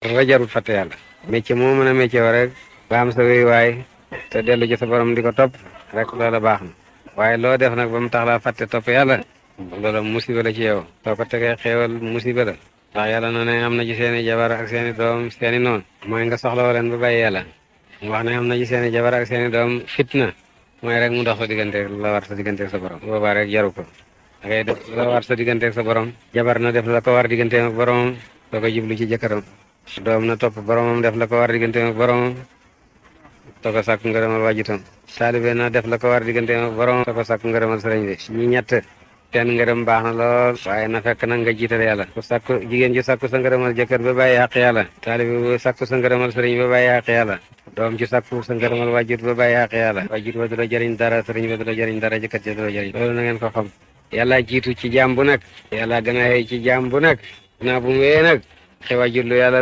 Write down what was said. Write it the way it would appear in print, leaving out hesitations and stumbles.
nga jarul fàtte yàlla métier moo mën a métier wa rek ba am sa wéyuwaay te dellu ci sa borom di ko topp rek loola baax na waaye loo def nag ba mu tax laa fàtte topp yàlla loola musiba la ci yow soo ko tegee xéewal musiba la ndax yàlla na ne am na ci seeni jabar ak seeni doom seeni noonu mooy nga soxla leen ba bàyyi yàlla mu wax ne am na ci seeni jabar ak seeni doom fitna mooy rek mu dox sa digganteeg la war sa digganteeg sa borom boobaa rek jaru ko da ngay def la war sa digganteeg sa borom jabar na def la ko war digganteeg ak boromam soo ko jublu ci jëkkëram doom na topp boromam def la ko war digganteeg ak boromam soo ko sàkku ngërëmal wajutam taalibe na def la ko war digganteeg ak boromam soo ko sàkku ngërëmal sëriñ bi ñi ñett seen ngërëm baax na lool waaye na fekk nag nga jiital yàlla ku sàkku jigéen ji sàkku sa ngërëmal jëkkër ba bàyyi xaq yàlla taalibe bu sàkku sa ngërëmal sëriñ ba bàyyi xaq yàlla doom ji sàkku sa ngërëmal wajut ba bàyyi xaq yàlla wajut ba du la jëriñ dara sëriñ ba du la jëriñ dara jëkkër ji du la jëriñ loolu na ngeen ko xam yàlla jiitu ci jaam bu nekk yàlla gën a xëy ci jaam bu nekk naa bu mu wee nag xew a jullu yàlla